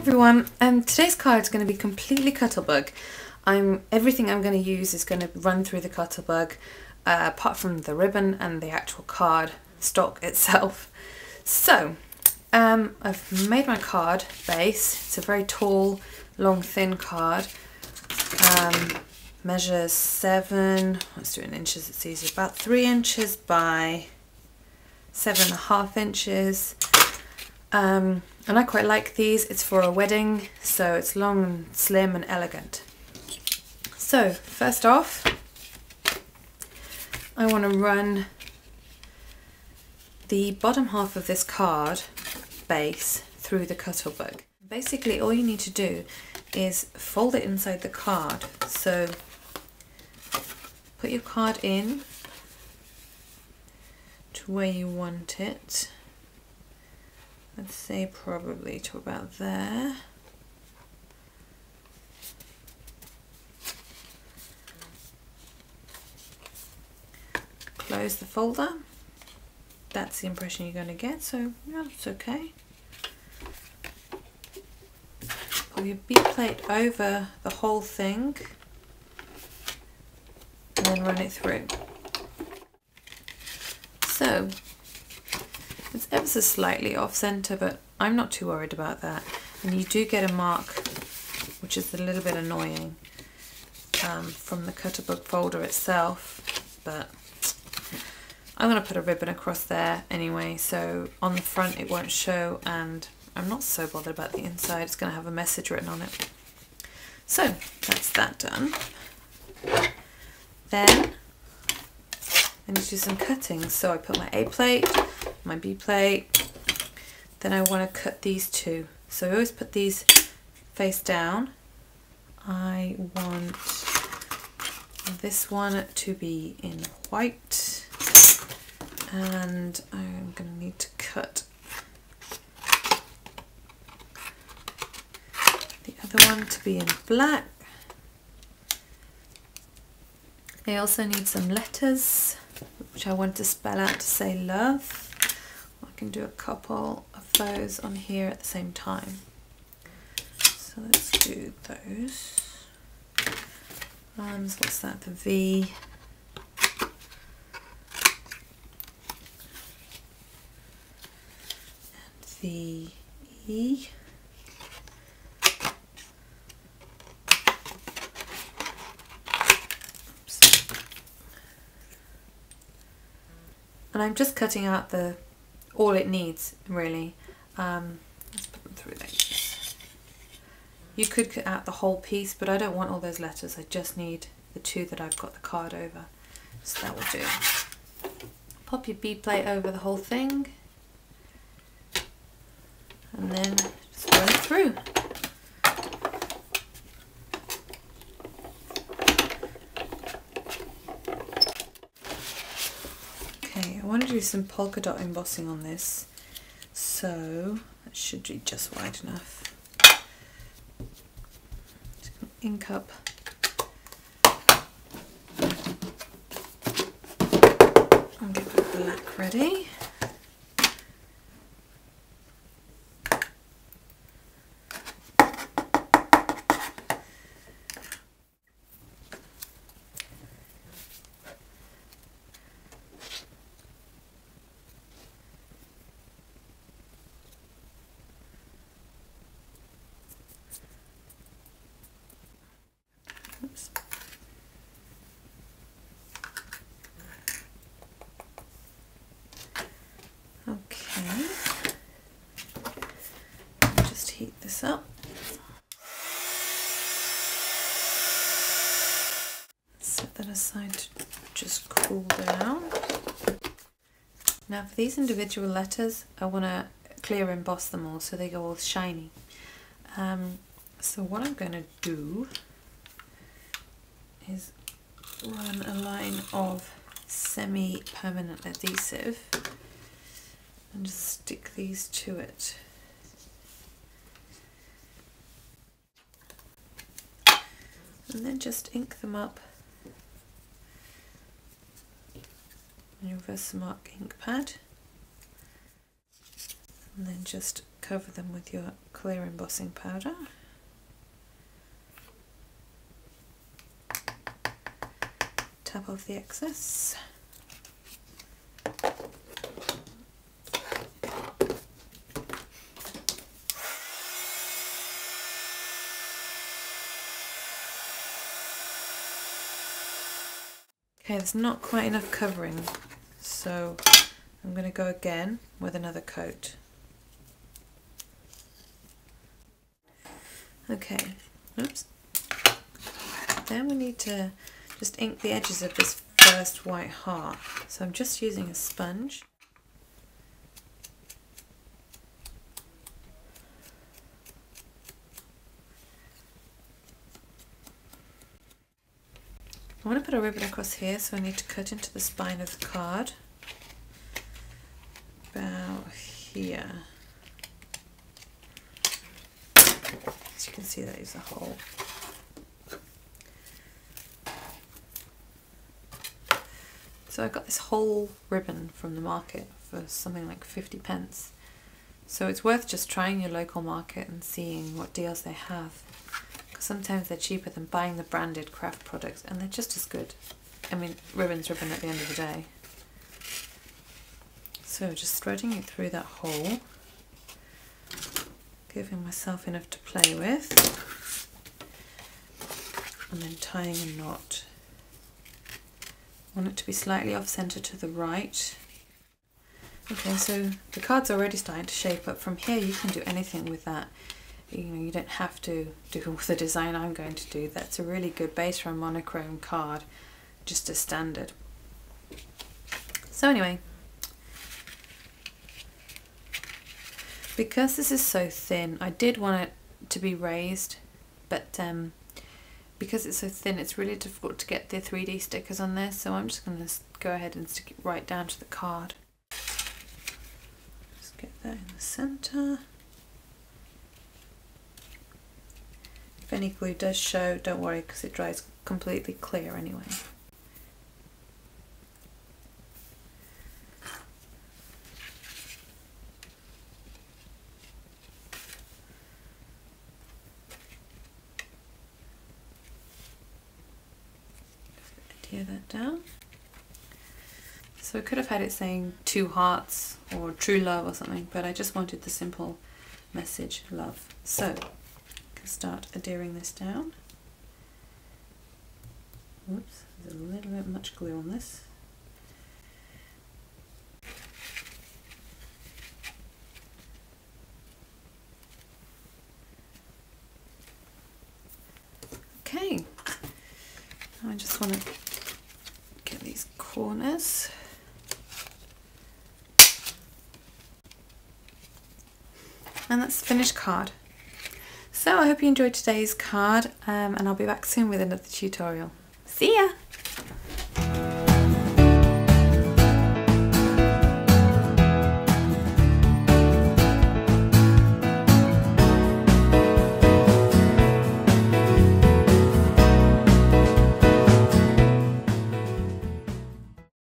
everyone, today's card is going to be completely Cuttlebug. Everything I'm going to use is going to run through the Cuttlebug, apart from the ribbon and the actual card stock itself. So, I've made my card base. It's a very tall, long, thin card. Measures 7, let's do it in inches, it's easier, about 3 inches by 7.5 inches. And I quite like these. It's for a wedding, so it's long and slim and elegant. So first off, I want to run the bottom half of this card base through the Cuttlebug. Basically all you need to do is fold it inside the card. So put your card in to where you want it. Let's say probably to about there. Close the folder. That's the impression you're going to get, so yeah, it's okay. Pull your B plate over the whole thing and then run it through. So it's ever so slightly off center, but I'm not too worried about that. And you do get a mark, which is a little bit annoying, from the Cuttlebug folder itself, but I'm going to put a ribbon across there anyway, so on the front it won't show, and I'm not so bothered about the inside. It's going to have a message written on it. So that's that done. Then I need to do some cutting. So I put my A plate, my B plate, then I want to cut these two. So I always put these face down. I want this one to be in white, and I'm going to need to cut the other one to be in black. I also need some letters, which I want to spell out to say love. I can do a couple of those on here at the same time. So let's do those. So what's that? The V. And the E. And I'm just cutting out all it needs, really. Let's put them through these. You could cut out the whole piece, but I don't want all those letters. I just need the two that I've got the card over. So that will do. Pop your B plate over the whole thing, and then just run it through. I want to do some polka dot embossing on this, so that should be just wide enough. Just gonna ink up and get the black ready. Oops. Okay, just heat this up. Set that aside to just cool down. Now for these individual letters, I want to clear emboss them all so they go all shiny. So what I'm going to do is run a line of semi-permanent adhesive and just stick these to it. And then just ink them up on your Versamark ink pad. and then just cover them with your clear embossing powder. Tap off the excess. Okay, there's not quite enough covering, so I'm going to go again with another coat. Okay, oops. Then we need to just ink the edges of this first white heart. So I'm just using a sponge. I want to put a ribbon across here, so I need to cut into the spine of the card. About here. As you can see, that is a hole. So I got this whole ribbon from the market for something like 50p. So it's worth just trying your local market and seeing what deals they have. Because sometimes they're cheaper than buying the branded craft products, and they're just as good. I mean, ribbon's ribbon at the end of the day. So just threading it through that hole, giving myself enough to play with, and then tying a knot. I want it to be slightly off center to the right. Okay, so the card's already starting to shape up. From here you can do anything with that. You know, you don't have to do the design I'm going to do. That's a really good base for a monochrome card, just as standard. So anyway, because this is so thin, I did want it to be raised, but because it's so thin, it's really difficult to get the 3D stickers on there, so I'm just going to go ahead and stick it right down to the card. Just get that in the center. If any glue does show, don't worry, because it dries completely clear anyway. Tear that down. So I could have had it saying 2 hearts or true love or something, but I just wanted the simple message, love. So I can start adhering this down. Whoops, there's a little bit much glue on this. Okay, I just want to get these corners. And that's the finished card. So I hope you enjoyed today's card, and I'll be back soon with another tutorial. See ya!